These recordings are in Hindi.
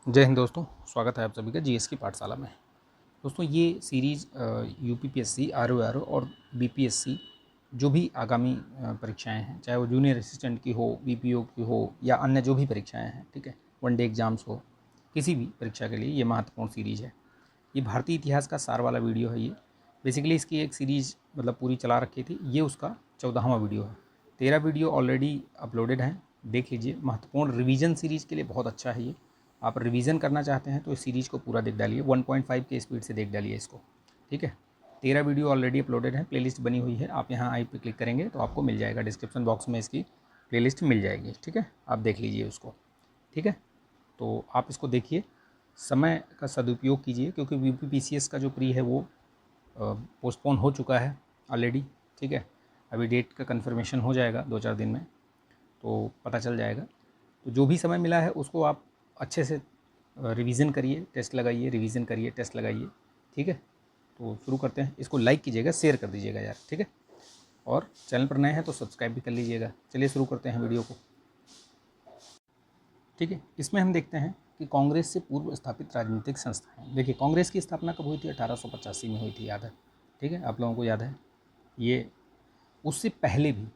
जय हिंद दोस्तों, स्वागत है आप सभी का जीएस की पाठशाला में। दोस्तों ये सीरीज़ यूपीपीएससी, आरओआर और बीपीएससी जो भी आगामी परीक्षाएं हैं, चाहे वो जूनियर असिस्टेंट की हो, बीपीओ की हो या अन्य जो भी परीक्षाएं हैं, ठीक है, वनडे एग्जाम्स हो, किसी भी परीक्षा के लिए ये महत्वपूर्ण सीरीज़ है। ये भारतीय इतिहास का सार वाला वीडियो है। ये बेसिकली इसकी एक सीरीज़ मतलब पूरी चला रखी थी, ये उसका 14वां वीडियो है। 13 वीडियो ऑलरेडी अपलोडेड हैं, देख लीजिए। महत्वपूर्ण रिवीजन सीरीज़ के लिए बहुत अच्छा है ये। आप रिवीजन करना चाहते हैं तो इस सीरीज़ को पूरा देख डालिए, 1.5 के स्पीड से देख डालिए इसको, ठीक है। 13 वीडियो ऑलरेडी अपलोडेड है, प्लेलिस्ट बनी हुई है। आप यहाँ आई पे क्लिक करेंगे तो आपको मिल जाएगा, डिस्क्रिप्शन बॉक्स में इसकी प्लेलिस्ट मिल जाएगी, ठीक है। आप देख लीजिए उसको, ठीक है। तो आप इसको देखिए, समय का सदुपयोग कीजिए, क्योंकि यूपीपीसीएस का जो प्री है वो पोस्टपोन हो चुका है ऑलरेडी, ठीक है। अभी डेट का कन्फर्मेशन हो जाएगा 2-4 दिन में, तो पता चल जाएगा। तो जो भी समय मिला है उसको आप अच्छे से रिवीजन करिए, टेस्ट लगाइए, रिवीजन करिए, टेस्ट लगाइए, ठीक है। तो शुरू करते हैं। इसको लाइक कीजिएगा, शेयर कर दीजिएगा यार, ठीक है। और चैनल पर नए हैं तो सब्सक्राइब भी कर लीजिएगा। चलिए शुरू करते हैं वीडियो को, ठीक है। इसमें हम देखते हैं कि कांग्रेस से पूर्व स्थापित राजनीतिक संस्थाएं। देखिए, कांग्रेस की स्थापना कब हुई थी? 1885 में हुई थी, याद है, ठीक है। आप लोगों को याद है ये। उससे पहले भी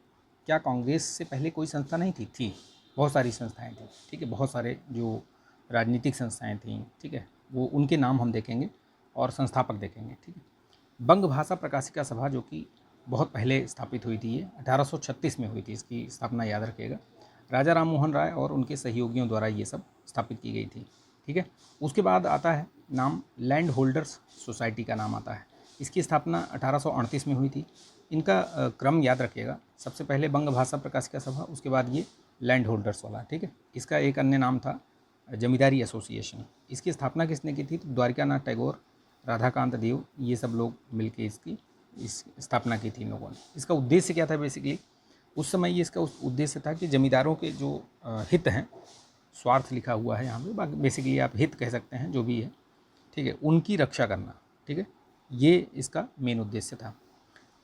क्या कांग्रेस से पहले कोई संस्था नहीं थी? बहुत सारी संस्थाएं थी, ठीक है। बहुत सारे जो राजनीतिक संस्थाएं थीं, ठीक है, वो उनके नाम हम देखेंगे और संस्थापक देखेंगे, ठीक है। बंग भाषा प्रकाशिका सभा, जो कि बहुत पहले स्थापित हुई थी, ये 1836 में हुई थी, इसकी स्थापना याद रखिएगा। राजा राम मोहन राय और उनके सहयोगियों द्वारा ये सब स्थापित की गई थी, ठीक है। उसके बाद आता है नाम लैंड होल्डर्स सोसाइटी का नाम आता है। इसकी स्थापना 1838 में हुई थी। इनका क्रम याद रखिएगा, सबसे पहले बंग भाषा प्रकाशिका सभा, उसके बाद ये लैंड होल्डर्स वाला, ठीक है। इसका एक अन्य नाम था जमींदारी एसोसिएशन। इसकी स्थापना किसने की थी? तो द्वारिकानाथ टैगोर, राधाकांत देव, ये सब लोग मिलके इसकी स्थापना की थी इन लोगों ने। इसका उद्देश्य क्या था? बेसिकली उस समय ये इसका उद्देश्य था कि जमींदारों के जो हित हैं, स्वार्थ लिखा हुआ है यहाँ पे, बाकी बेसिकली आप हित कह सकते हैं, जो भी है, ठीक है, उनकी रक्षा करना, ठीक है। ये इसका मेन उद्देश्य था।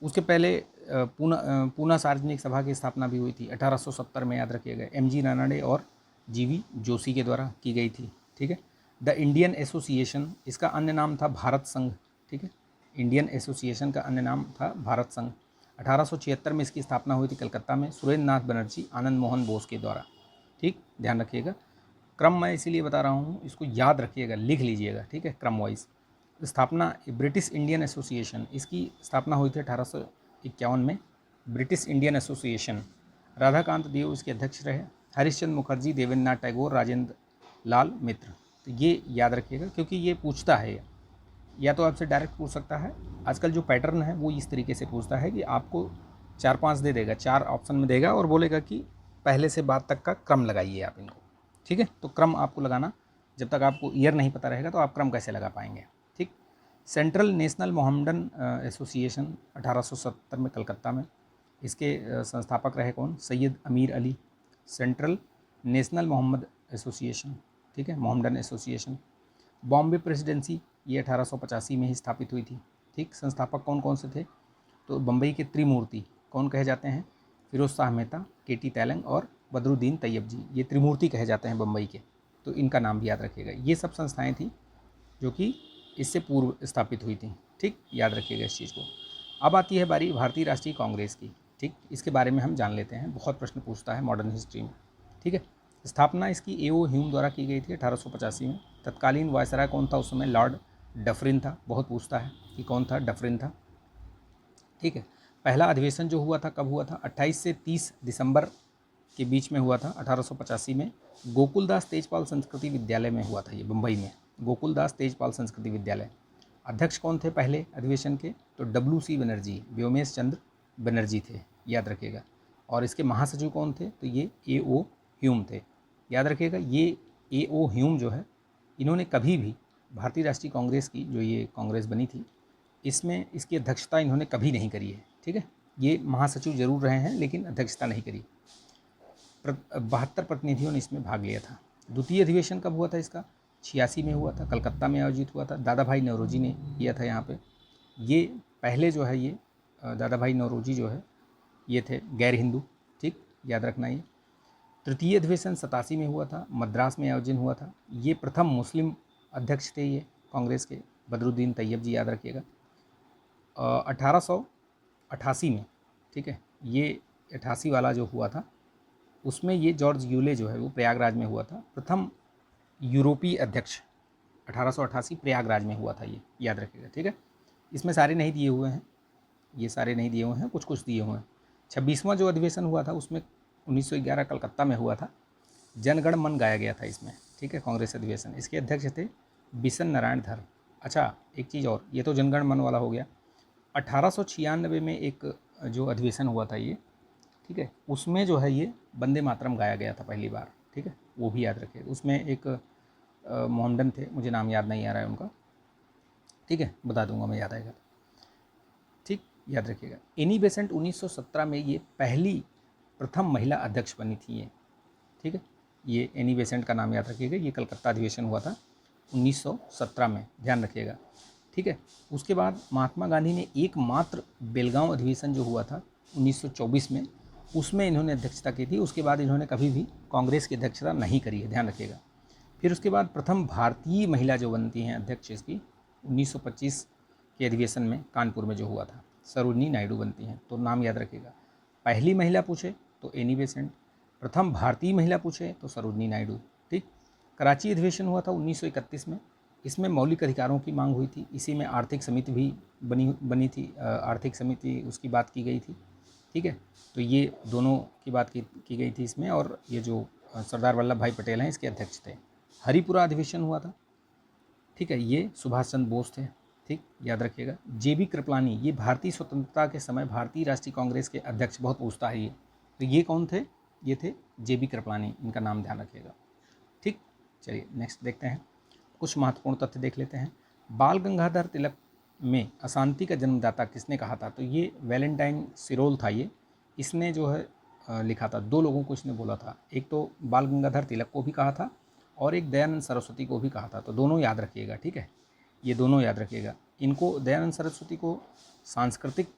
उसके पहले पूना सार्वजनिक सभा की स्थापना भी हुई थी 1870 में, याद रखिएगा। एम.जी. रानडे और जी.वी. जोशी के द्वारा की गई थी, ठीक है। द इंडियन एसोसिएशन, इसका अन्य नाम था भारत संघ, ठीक है। इंडियन एसोसिएशन का अन्य नाम था भारत संघ। 1876 में इसकी स्थापना हुई थी कलकत्ता में, सुरेंद्र नाथ बनर्जी, आनंद मोहन बोस के द्वारा, ठीक। ध्यान रखिएगा, क्रम मैं इसीलिए बता रहा हूँ, इसको याद रखिएगा, लिख लीजिएगा, ठीक है, क्रम वाइज। स्थापना ब्रिटिश इंडियन एसोसिएशन, इसकी स्थापना हुई थी 1851 में। ब्रिटिश इंडियन एसोसिएशन, राधाकांत देव इसके अध्यक्ष रहे। हरिश्चंद्र मुखर्जी, देवेंद्र नाथ टैगोर, राजेंद्र लाल मित्र। तो ये याद रखिएगा, क्योंकि ये पूछता है, या तो आपसे डायरेक्ट पूछ सकता है। आजकल जो पैटर्न है वो इस तरीके से पूछता है कि आपको 4-5 दे देगा, 4 ऑप्शन में देगा और बोलेगा कि पहले से बाद तक का क्रम लगाइए आप इनको, ठीक है। तो क्रम आपको लगाना, जब तक आपको ईयर नहीं पता रहेगा तो आप क्रम कैसे लगा पाएंगे, ठीक। सेंट्रल नेशनल मोहम्मडन एसोसिएशन 1870 में कलकत्ता में। इसके संस्थापक रहे कौन? Syed Amir Ali. Central national Mohammad association, ठीक है, मोहम्मडन एसोसिएशन। बॉम्बे प्रेसिडेंसी, ये 1885 में ही स्थापित हुई थी, ठीक। संस्थापक कौन कौन से थे? तो बम्बई के त्रिमूर्ति कौन कहे जाते हैं? फिरोज शाह मेहता, के.टी. तैलंग और बदरुद्दीन तैयब जी, ये त्रिमूर्ति कहे जाते हैं बम्बई के। तो इनका नाम भी याद रखिएगा। ये सब संस्थाएं थी जो कि इससे पूर्व स्थापित हुई थी, ठीक, याद रखिएगा इस चीज़ को। अब आती है बारी भारतीय राष्ट्रीय कांग्रेस की, ठीक। इसके बारे में हम जान लेते हैं, बहुत प्रश्न पूछता है मॉडर्न हिस्ट्री में, ठीक है। स्थापना इसकी ए.ओ. ह्यूम द्वारा की गई थी 1885 में। तत्कालीन वायसराय कौन था उस समय? लॉर्ड डफरिन था। बहुत पूछता है कि कौन था? डफरिन था, ठीक है। पहला अधिवेशन जो हुआ था कब हुआ था? 28 से 30 दिसंबर के बीच में हुआ था 1885 में। गोकुलदास तेजपाल संस्कृति विद्यालय में हुआ था ये, बम्बई में, गोकुलदास तेजपाल संस्कृति विद्यालय। अध्यक्ष कौन थे पहले अधिवेशन के? तो W.C. बनर्जी, व्योमेश चंद्र बनर्जी थे, याद रखिएगा। और इसके महासचिव कौन थे? तो ये A.O. ह्यूम थे, याद रखिएगा। ये A.O. ह्यूम जो है, इन्होंने कभी भी भारतीय राष्ट्रीय कांग्रेस की, जो ये कांग्रेस बनी थी, इसमें इसकी अध्यक्षता इन्होंने कभी नहीं करी है, ठीक है। ये महासचिव जरूर रहे हैं लेकिन अध्यक्षता नहीं करी। 72 प्रतिनिधियों ने इसमें भाग लिया था। द्वितीय अधिवेशन कब हुआ था इसका? 86 में हुआ था, कलकत्ता में आयोजित हुआ था। दादा भाई नौरोजी ने किया था यहाँ पे। ये पहले जो है, ये दादा भाई नौरोजी जो है, ये थे गैर हिंदू, ठीक, याद रखना ये। तृतीय अधिवेशन 87 में हुआ था, मद्रास में आयोजन हुआ था। ये प्रथम मुस्लिम अध्यक्ष थे ये कांग्रेस के, बदरुद्दीन तैयब जी, याद रखिएगा। 1888 में, ठीक है, ये 88 वाला जो हुआ था उसमें ये जॉर्ज यूले जो है वो प्रयागराज में हुआ था, प्रथम यूरोपीय अध्यक्ष। 1888 प्रयागराज में हुआ था ये, याद रखिएगा, ठीक है। इसमें सारे नहीं दिए हुए हैं, ये सारे नहीं दिए हुए हैं, कुछ कुछ दिए हुए हैं। 26वां जो अधिवेशन हुआ था उसमें 1911 कलकत्ता में हुआ था, जनगण मन गाया गया था इसमें, ठीक है, कांग्रेस अधिवेशन। इसके अध्यक्ष थे बिशन नारायण धर। अच्छा, एक चीज़ और, ये तो जनगण मन वाला हो गया। 1896 में एक जो अधिवेशन हुआ था ये, ठीक है, उसमें जो है ये वंदे मातरम गाया गया था पहली बार, ठीक है, वो भी याद रखिए। उसमें एक मोहम्मदन थे, मुझे नाम याद नहीं आ रहा है उनका, ठीक है, बता दूंगा मैं, याद आएगा तो, ठीक, याद रखिएगा। एनी बेसेंट 1917 में ये पहली प्रथम महिला अध्यक्ष बनी थी ये, ठीक है, ये एनी बेसेंट का नाम याद रखिएगा। ये कलकत्ता अधिवेशन हुआ था 1917 में, ध्यान रखिएगा, ठीक है। उसके बाद महात्मा गांधी ने एकमात्र बेलगांव अधिवेशन जो हुआ था 1924 में, उसमें इन्होंने अध्यक्षता की थी। उसके बाद इन्होंने कभी भी कांग्रेस की अध्यक्षता नहीं करी है, ध्यान रखिएगा। फिर उसके बाद प्रथम भारतीय महिला जो बनती हैं अध्यक्ष इसकी 1925 के अधिवेशन में कानपुर में जो हुआ था, सरोजनी नायडू बनती हैं, तो नाम याद रखिएगा। पहली महिला पूछे तो एनी बेसेंट, प्रथम भारतीय महिला पूछे तो सरोजनी नायडू, ठीक। कराची अधिवेशन हुआ था 1931 में, इसमें मौलिक अधिकारों की मांग हुई थी। इसी में आर्थिक समिति भी बनी थी, आर्थिक समिति उसकी बात की गई थी, ठीक है। तो ये दोनों की बात की गई थी इसमें, और ये जो सरदार वल्लभ भाई पटेल हैं इसके अध्यक्ष थे। हरिपुरा अधिवेशन हुआ था, ठीक है, ये सुभाष चंद्र बोस थे, ठीक, याद रखिएगा। जेबी कृपलानी, ये भारतीय स्वतंत्रता के समय भारतीय राष्ट्रीय कांग्रेस के अध्यक्ष, बहुत पूछता है ये, तो ये कौन थे? ये थे जेबी कृपलानी, इनका नाम ध्यान रखिएगा, ठीक। चलिए नेक्स्ट देखते हैं, कुछ महत्वपूर्ण तथ्य देख लेते हैं। बाल गंगाधर तिलक में अशांति का जन्मदाता किसने कहा था? तो ये वैलेंटाइन सिरोल था, ये इसने जो है लिखा था। दो लोगों को इसने बोला था, एक तो बाल गंगाधर तिलक को भी कहा था और एक दयानंद सरस्वती को भी कहा था, तो दोनों याद रखिएगा, ठीक है, ये दोनों याद रखिएगा। इनको, दयानंद सरस्वती को सांस्कृतिक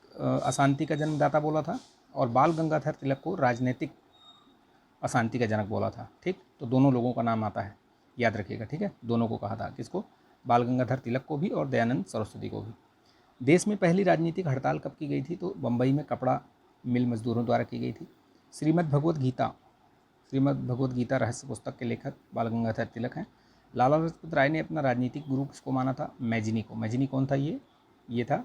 अशांति का जन्मदाता बोला था और बाल गंगाधर तिलक को राजनीतिक अशांति का जनक बोला था, ठीक। तो दोनों लोगों का नाम आता है, याद रखिएगा, ठीक है। दोनों को कहा था, किसको? बाल गंगाधर तिलक को भी और दयानंद सरस्वती को भी। देश में पहली राजनीतिक हड़ताल कब की गई थी? तो बम्बई में कपड़ा मिल मजदूरों द्वारा की गई थी। श्रीमद् भगवद गीता रहस्य पुस्तक के लेखक बाल गंगाधर तिलक हैं। लाला लाजपत राय ने अपना राजनीतिक गुरु किसको माना था? मैजिनी को। मैजिनी कौन था? ये था,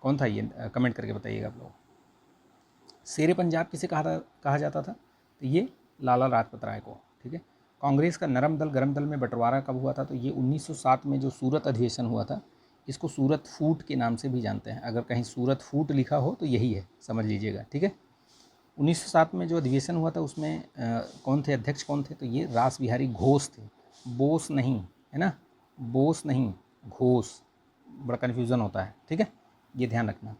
कौन था ये? कमेंट करके बताइएगा आप लोग। शेर पंजाब किसे कहा जाता था? तो ये लाला लाजपत राय को, ठीक है। कांग्रेस का नरम दल गरम दल में बंटवारा कब हुआ था? तो ये 1907 में जो सूरत अधिवेशन हुआ था, इसको सूरत फूट के नाम से भी जानते हैं। अगर कहीं सूरत फूट लिखा हो तो यही है, समझ लीजिएगा, ठीक है। 1907 में जो अधिवेशन हुआ था उसमें कौन थे अध्यक्ष, कौन थे? तो ये रास बिहारी घोष थे, बोस नहीं, है ना, बोस नहीं, घोष, बड़ा कन्फ्यूज़न होता है, ठीक है, ये ध्यान रखना।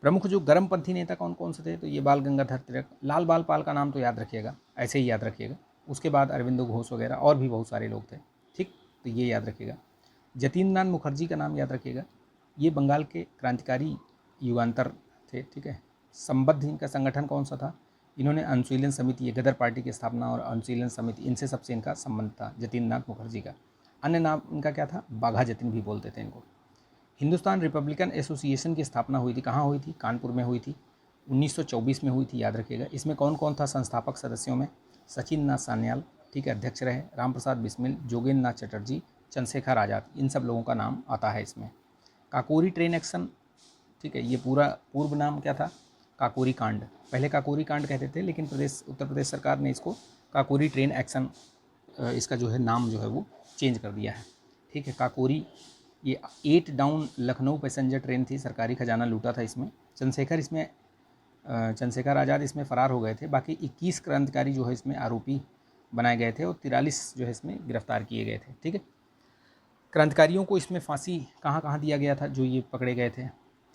प्रमुख जो गर्मपंथी नेता कौन कौन से थे? तो ये बाल गंगाधर तिलक, लाल बाल पाल का नाम तो याद रखिएगा, ऐसे ही याद रखिएगा। उसके बाद अरविंदो घोष वगैरह और भी बहुत सारे लोग थे, ठीक, तो ये याद रखिएगा। जतीन्द्रनाथ मुखर्जी का नाम याद रखिएगा, ये बंगाल के क्रांतिकारी युगांतर थे, ठीक है। संबद्ध इनका संगठन कौन सा था? इन्होंने अनुशीलन समिति, ये गदर पार्टी की स्थापना और अनुशीलन समिति, इनसे सबसे इनका संबंध था जतीन्द्रनाथ मुखर्जी का। अन्य नाम इनका क्या था? बाघा जतिन भी बोलते थे इनको। हिंदुस्तान रिपब्लिकन एसोसिएशन की स्थापना हुई थी, कहाँ हुई थी? कानपुर में हुई थी, 1924 में हुई थी, याद रखिएगा। इसमें कौन कौन था संस्थापक सदस्यों में? सचिन नाथ सान्याल, ठीक है, अध्यक्ष रहे। राम प्रसाद बिस्मिल, जोगेंद्र नाथ चटर्जी, चंद्रशेखर आज़ाद, इन सब लोगों का नाम आता है इसमें। काकोरी ट्रेन एक्शन, ठीक है, ये पूरा पूर्व नाम क्या था? काकोरी कांड। पहले काकोरी कांड कहते थे, लेकिन उत्तर प्रदेश सरकार ने इसको काकोरी ट्रेन एक्शन, इसका जो है नाम जो है वो चेंज कर दिया है, ठीक है। काकोरी, ये 8 डाउन लखनऊ पैसेंजर ट्रेन थी, सरकारी खजाना लूटा था इसमें। चंद्रशेखर आज़ाद इसमें फ़रार हो गए थे। बाकी 21 क्रांतिकारी जो है इसमें आरोपी बनाए गए थे और 43 जो है इसमें गिरफ्तार किए गए थे, ठीक है। क्रांतिकारियों को इसमें फांसी कहाँ कहाँ दिया गया था जो ये पकड़े गए थे,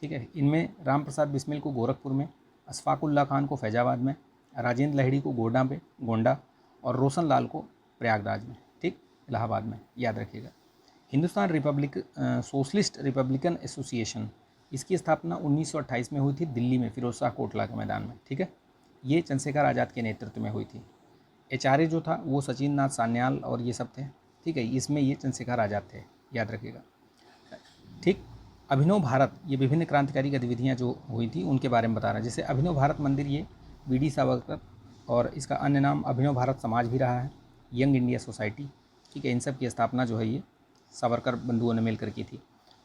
ठीक है। इनमें राम प्रसाद बिस्मिल को गोरखपुर में, अशफाकुल्ला खान को फैजाबाद में, राजेंद्र लहड़ी को गोंडा और रोशन लाल को प्रयागराज में, ठीक, इलाहाबाद में, याद रखिएगा। हिंदुस्तान सोशलिस्ट रिपब्लिकन एसोसिएशन, इसकी स्थापना 1928 में हुई थी दिल्ली में, फिरोज शाह कोटला के मैदान में, ठीक है, ये चंद्रशेखर आज़ाद के नेतृत्व में हुई थी। एचआरए जो था वो सचिन नाथ सान्याल और ये सब थे, ठीक है, इसमें ये चंद्रशेखर आज़ाद थे, याद रखिएगा। ठीक, अभिनव भारत, ये विभिन्न क्रांतिकारी गतिविधियाँ जो हुई थी उनके बारे में बता रहा है। जैसे अभिनव भारत मंदिर, ये वीडी सावरकर, और इसका अन्य नाम अभिनव भारत समाज भी रहा है, यंग इंडिया सोसाइटी, ठीक है, इन सब की स्थापना जो है ये सावरकर बंधुओं ने मिलकर की थी।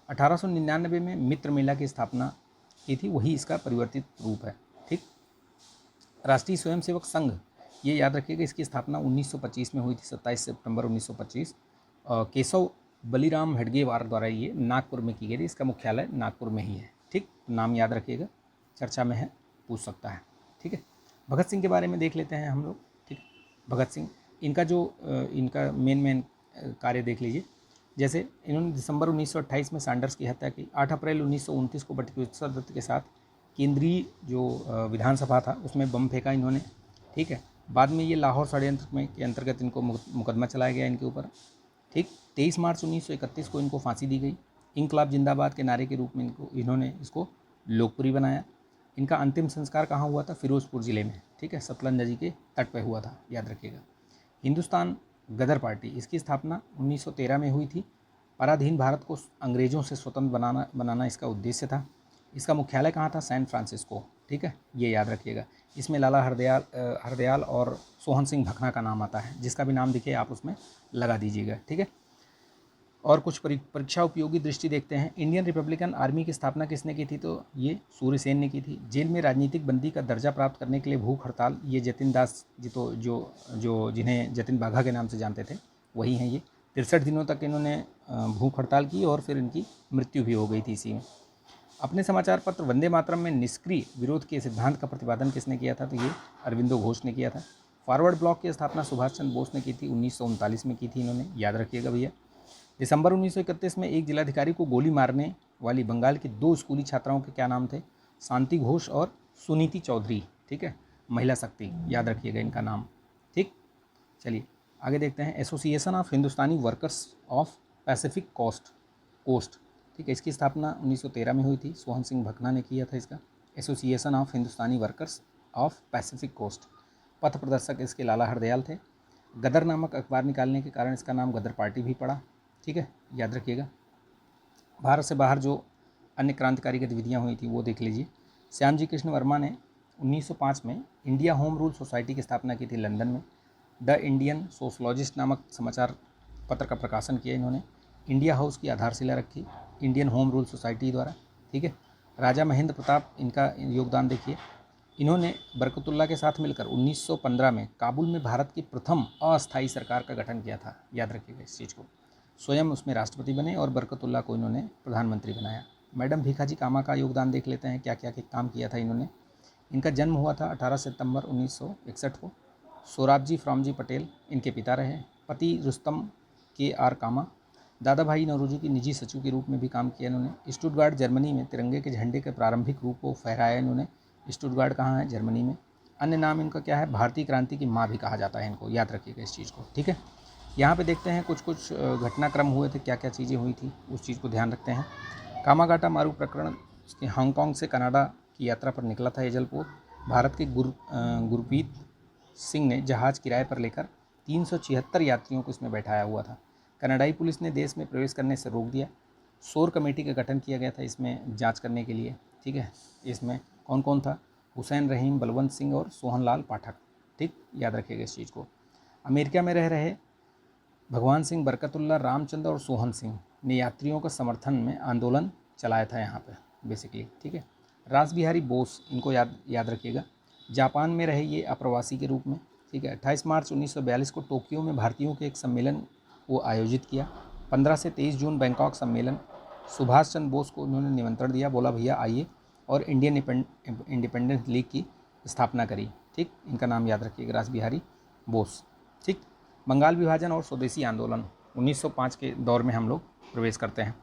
1899 में मित्र मेला की स्थापना की थी, वही इसका परिवर्तित रूप है। ठीक, राष्ट्रीय स्वयंसेवक संघ, ये याद रखिएगा, इसकी स्थापना 1925 में हुई थी, 27 सितंबर 1925। केशव बलिराम हेडगेवार द्वारा ये नागपुर में की गई थी, इसका मुख्यालय नागपुर में ही है। ठीक, नाम याद रखिएगा, चर्चा में है, पूछ सकता है। ठीक है, भगत सिंह के बारे में देख लेते हैं हम लोग। ठीक, भगत सिंह, इनका जो इनका मेन कार्य देख लीजिए। जैसे इन्होंने दिसंबर 1928 में सैंडर्स की हत्या की। 8 अप्रैल 1929 को बटी दत्त के साथ केंद्रीय जो विधानसभा था उसमें बम फेंका इन्होंने। ठीक है, बाद में ये लाहौर षड्यंत्र में के अंतर्गत इनको मुकदमा चलाया गया इनके ऊपर। ठीक, 23 मार्च 1931 को इनको फांसी दी गई। इंकलाब जिंदाबाद के नारे के रूप में इन्होंने इसको लोकप्रिय बनाया। इनका अंतिम संस्कार कहाँ हुआ था? फिरोजपुर ज़िले में। ठीक है, सतलज नदी के तट पर हुआ था, याद रखिएगा। हिंदुस्तान गदर पार्टी, इसकी स्थापना 1913 में हुई थी। पराधीन भारत को अंग्रेज़ों से स्वतंत्र बनाना इसका उद्देश्य था। इसका मुख्यालय कहाँ था? San Francisco. ठीक है, ये याद रखिएगा। इसमें लाला हरदयाल और सोहन सिंह भकना का नाम आता है, जिसका भी नाम दिखे आप उसमें लगा दीजिएगा। ठीक है, और कुछ परीक्षा उपयोगी दृष्टि देखते हैं। इंडियन रिपब्लिकन आर्मी की स्थापना किसने की थी? तो ये सूर्यसेन ने की थी। जेल में राजनीतिक बंदी का दर्जा प्राप्त करने के लिए भूख हड़ताल, ये जतिन दास जी, तो जो जिन्हें जतिन बाघा के नाम से जानते थे वही हैं ये। 63 दिनों तक इन्होंने भूख हड़ताल की और फिर इनकी मृत्यु भी हो गई थी इसी में। अपने समाचार पत्र वंदे मातरम में निष्क्रिय विरोध के सिद्धांत का प्रतिपादन किसने किया था? तो ये अरविंदो घोष ने किया था। फॉरवर्ड ब्लॉक की स्थापना सुभाष चंद्र बोस ने की थी, 1939 में की थी इन्होंने, याद रखिएगा भैया। दिसंबर 1931 में एक जिलाधिकारी को गोली मारने वाली बंगाल की 2 स्कूली छात्राओं के क्या नाम थे? शांति घोष और सुनीति चौधरी। ठीक है, महिला शक्ति, याद रखिएगा इनका नाम। ठीक, चलिए आगे देखते हैं। Association of Hindustani workers of Pacific coast. ठीक है, इसकी स्थापना 1913 में हुई थी, सोहन सिंह भकना ने किया था इसका। Association of Hindustani workers of Pacific coast. पथ प्रदर्शक इसके लाला हरदयाल थे। गदर नामक अखबार निकालने के कारण इसका नाम गदर पार्टी भी पड़ा। ठीक है, याद रखिएगा। भारत से बाहर जो अन्य क्रांतिकारी गतिविधियाँ हुई थी वो देख लीजिए। श्यामजी कृष्ण वर्मा ने 1905 में इंडिया होम रूल सोसाइटी की स्थापना की थी लंदन में। द इंडियन सोशलॉजिस्ट नामक समाचार पत्र का प्रकाशन किया इन्होंने। इंडिया हाउस की आधारशिला रखी इंडियन होम रूल सोसाइटी द्वारा। ठीक है, राजा महेंद्र प्रताप, इनका योगदान देखिए। इन्होंने बरकतुल्ला के साथ मिलकर 1915 में काबुल में भारत की प्रथम अस्थायी सरकार का गठन किया था, याद रखिएगा इस चीज़ को। स्वयं उसमें राष्ट्रपति बने और बरकतुल्ला को इन्होंने प्रधानमंत्री बनाया। मैडम भीखाजी कामा का योगदान देख लेते हैं, क्या क्या काम किया था इन्होंने। इनका जन्म हुआ था 18 सितंबर 1961 को। सोराबजी फ्रॉमजी पटेल इनके पिता रहे। पति रुस्तम के कामा। दादा भाई नौरोजी की निजी सचिव के रूप में भी काम किया इन्होंने। स्टुटगार्ट जर्मनी में तिरंगे के झंडे के प्रारंभिक रूप को फहराया इन्होंने। स्टुटगार्ट कहाँ है? जर्मनी में। अन्य नाम इनका क्या है? भारतीय क्रांति की माँ भी कहा जाता है इनको, याद रखिएगा इस चीज़ को। ठीक है, यहाँ पे देखते हैं कुछ घटनाक्रम हुए थे, क्या क्या चीज़ें हुई थी, उस चीज़ को ध्यान रखते हैं। कामागाटा मारू प्रकरण, उसके हांगकांग से कनाडा की यात्रा पर निकला था एजल पोत। भारत के गुरप्रीत सिंह ने जहाज़ किराए पर लेकर 376 यात्रियों को इसमें बैठाया हुआ था। कनाडाई पुलिस ने देश में प्रवेश करने से रोक दिया। शोर कमेटी का गठन किया गया था इसमें जांच करने के लिए। ठीक है, इसमें कौन कौन था? हुसैन रहीम, बलवंत सिंह और सोहनलाल पाठक। ठीक, याद रखिएगा इस चीज़ को। अमेरिका में रह रहे भगवान सिंह, बरकतुल्ला, रामचंद्र और सोहन सिंह ने यात्रियों का समर्थन में आंदोलन चलाया था यहाँ पे बेसिकली। ठीक है, रास बिहारी बोस, इनको याद रखिएगा। जापान में रहे ये अप्रवासी के रूप में। ठीक है, 28 मार्च 1942 को टोक्यो में भारतीयों के एक सम्मेलन वो आयोजित किया। 15 से 23 जून बैंकॉक सम्मेलन। सुभाष चंद्र बोस को उन्होंने निमंत्रण दिया, बोला भैया आइए, और इंडियन इंडिपेंडेंस लीग की स्थापना करी। ठीक, इनका नाम याद रखिएगा, रास बिहारी बोस। ठीक, बंगाल विभाजन और स्वदेशी आंदोलन 1905 के दौर में हम लोग प्रवेश करते हैं।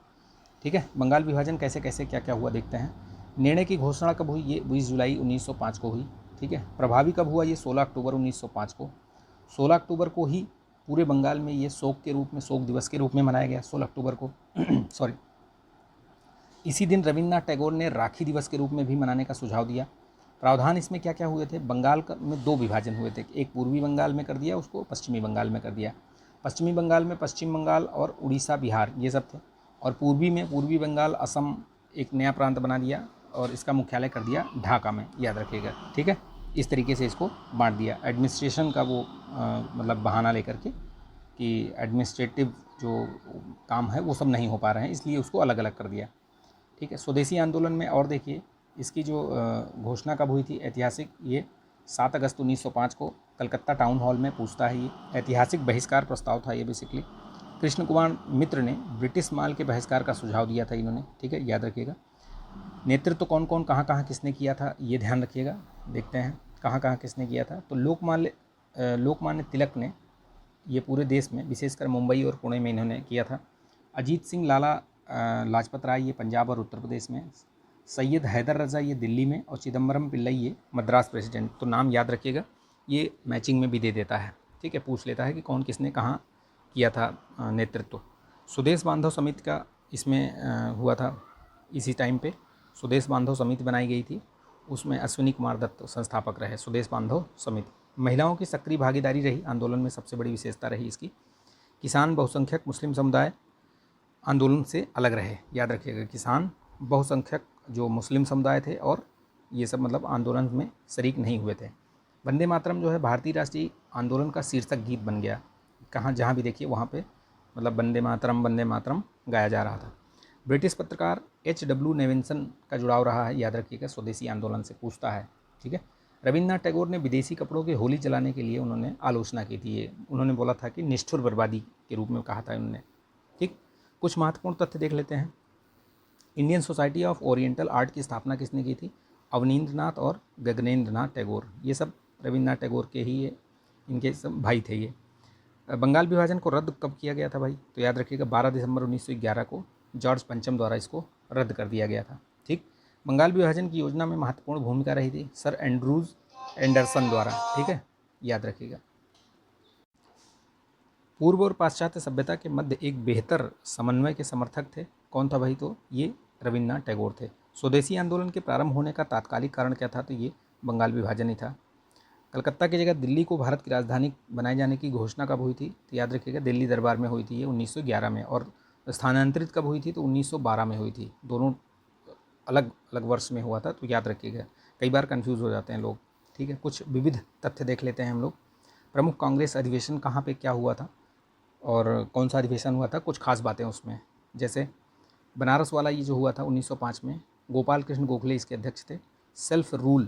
ठीक है, बंगाल विभाजन कैसे कैसे क्या क्या हुआ देखते हैं। निर्णय की घोषणा कब हुई? ये 20 जुलाई 1905 को हुई। ठीक है, प्रभावी कब हुआ? ये 16 अक्टूबर 1905 को। 16 अक्टूबर को ही पूरे बंगाल में ये शोक दिवस के रूप में मनाया गया, 16 अक्टूबर को इसी दिन रविन्द्रनाथ टैगोर ने राखी दिवस के रूप में भी मनाने का सुझाव दिया। प्रावधान इसमें क्या क्या हुए थे, बंगाल में दो विभाजन हुए थे, एक पूर्वी बंगाल में कर दिया, उसको पश्चिमी बंगाल में कर दिया। पश्चिमी बंगाल में पश्चिम बंगाल और उड़ीसा बिहार ये सब थे, और पूर्वी में पूर्वी बंगाल असम एक नया प्रांत बना दिया और इसका मुख्यालय कर दिया ढाका में, याद रखिएगा, ठीक है। इस तरीके से इसको बांट दिया, एडमिनिस्ट्रेशन का वो मतलब बहाना लेकर के कि एडमिनिस्ट्रेटिव जो काम है वो सब नहीं हो पा रहे हैं, इसलिए उसको अलग अलग कर दिया, ठीक है। स्वदेशी आंदोलन में और देखिए इसकी जो घोषणा कब हुई थी ऐतिहासिक, ये 7 अगस्त 1905 को कलकत्ता टाउन हॉल में पूछता है। ये ऐतिहासिक बहिष्कार प्रस्ताव था ये बेसिकली। कृष्ण कुमार मित्र ने ब्रिटिश माल के बहिष्कार का सुझाव दिया था इन्होंने, ठीक है, याद रखिएगा। नेतृत्व तो कौन कौन कहाँ कहाँ किसने किया था ये ध्यान रखिएगा, देखते हैं कहाँ कहाँ किसने किया था। तो लोकमान्य तिलक ने ये पूरे देश में विशेषकर मुंबई और पुणे में इन्होंने किया था। अजीत सिंह लाला लाजपत राय ये पंजाब और उत्तर प्रदेश में, सैयद हैदर रज़ा ये दिल्ली में, और चिदम्बरम पिल्लई ये मद्रास प्रेसिडेंट। तो नाम याद रखिएगा, ये मैचिंग में भी दे देता है, ठीक है, पूछ लेता है कि कौन किसने कहाँ किया था नेतृत्व। स्वदेश बांधव समिति का इसमें हुआ था इसी टाइम पे, स्वदेश बांधव समिति बनाई गई थी, उसमें अश्विनी कुमार दत्त संस्थापक रहे स्वदेश बांधव समिति। महिलाओं की सक्रिय भागीदारी रही आंदोलन में, सबसे बड़ी विशेषता रही इसकी। किसान बहुसंख्यक मुस्लिम समुदाय आंदोलन से अलग रहे, याद रखिएगा, किसान बहुसंख्यक जो मुस्लिम समुदाय थे और ये सब मतलब आंदोलन में शरीक नहीं हुए थे। वंदे मातरम जो है भारतीय राष्ट्रीय आंदोलन का शीर्षक गीत बन गया, कहाँ जहाँ भी देखिए वहाँ पे मतलब वंदे मातरम गाया जा रहा था। ब्रिटिश पत्रकार H.W. नेविन्सन का जुड़ाव रहा है, याद रखिएगा, स्वदेशी आंदोलन से पूछता है, ठीक है। रविन्द्रनाथ टैगोर ने विदेशी कपड़ों की होली जलाने के लिए उन्होंने आलोचना की थी, ये उन्होंने बोला था कि निष्ठुर बर्बादी के रूप में कहा था उन्होंने, ठीक। कुछ महत्वपूर्ण तथ्य देख लेते हैं। Indian society of oriental art की स्थापना किसने की थी, अवनींद्रनाथ और गगनेंद्रनाथ टैगोर, ये सब रविन्द्रनाथ टैगोर के ही इनके सब भाई थे ये। बंगाल विभाजन को रद्द कब किया गया था भाई, तो याद रखिएगा 12 दिसंबर 1911 को जॉर्ज पंचम द्वारा इसको रद्द कर दिया गया था, ठीक। बंगाल विभाजन की योजना में महत्वपूर्ण भूमिका रही थी सर एंड्रूज एंडरसन द्वारा, ठीक है, याद रखिएगा। पूर्व और पाश्चात्य सभ्यता के मध्य एक बेहतर समन्वय के समर्थक थे, कौन था भाई, तो ये रविन्द्रनाथ टैगोर थे। स्वदेशी आंदोलन के प्रारंभ होने का तात्कालिक कारण क्या था, तो ये बंगाल विभाजन ही था। कलकत्ता की जगह दिल्ली को भारत की राजधानी बनाए जाने की घोषणा कब हुई थी, तो याद रखिएगा दिल्ली दरबार में हुई थी ये 1911 में, और स्थानांतरित कब हुई थी, तो 1912 में हुई थी। दोनों अलग अलग वर्ष में हुआ था, तो याद रखिएगा, कई बार कंफ्यूज हो जाते हैं लोग, ठीक है। कुछ विविध तथ्य देख लेते हैं हम लोग। प्रमुख कांग्रेस अधिवेशन कहाँ पे क्या हुआ था और कौन सा अधिवेशन हुआ था, कुछ खास बातें उसमें, जैसे बनारस वाला ये जो हुआ था 1905 में, गोपाल कृष्ण गोखले इसके अध्यक्ष थे। सेल्फ रूल,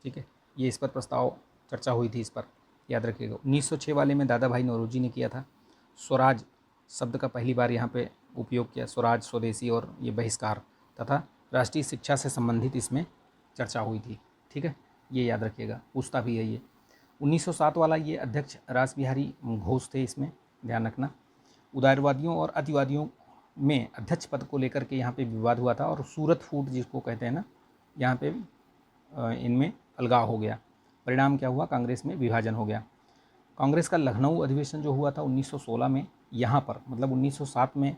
ठीक है, ये इस पर प्रस्ताव चर्चा हुई थी इस पर, याद रखिएगा। 1906 वाले में दादा भाई नौरोजी ने किया था। स्वराज शब्द का पहली बार यहाँ पे उपयोग किया, स्वराज, स्वदेशी और ये बहिष्कार तथा राष्ट्रीय शिक्षा से संबंधित इसमें चर्चा हुई थी, ठीक है, ये याद रखिएगा, पूछता भी है ये। 1907 वाला ये अध्यक्ष रास बिहारी घोष थे, इसमें ध्यान रखना। उदारवादियों और अतिवादियों में अध्यक्ष पद को लेकर के यहाँ पे विवाद हुआ था, और सूरत फूट जिसको कहते हैं ना, यहाँ पे इनमें अलगाव हो गया। परिणाम क्या हुआ, कांग्रेस में विभाजन हो गया। कांग्रेस का लखनऊ अधिवेशन जो हुआ था 1916 में, यहाँ पर मतलब 1907 में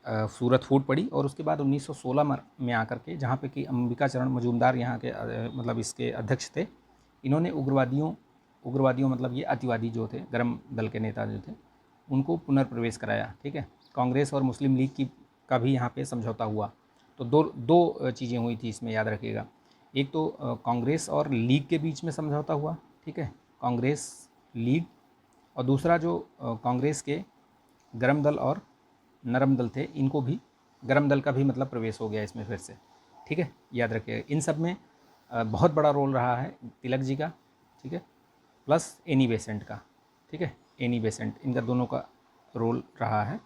सूरत फूट पड़ी, और उसके बाद 1916 में आकर के जहाँ पे कि अंबिका चरण मजूमदार यहाँ के मतलब इसके अध्यक्ष थे, इन्होंने उग्रवादियों मतलब ये अतिवादी जो थे, गरम दल के नेता जो थे, उनको पुनर्प्रवेश कराया, ठीक है। कांग्रेस और मुस्लिम लीग का भी यहाँ पे समझौता हुआ। तो दो चीज़ें हुई थी इसमें, याद रखिएगा। एक तो कांग्रेस और लीग के बीच में समझौता हुआ, ठीक है, कांग्रेस लीग, और दूसरा जो कांग्रेस के गरम दल और नरम दल थे, इनको भी गरम दल का भी मतलब प्रवेश हो गया इसमें फिर से, ठीक है, याद रखिएगा। इन सब में बहुत बड़ा रोल रहा है तिलक जी का, ठीक है, प्लस एनी बेसेंट का, ठीक है, एनी बेसेंट, इनका दोनों का रोल रहा है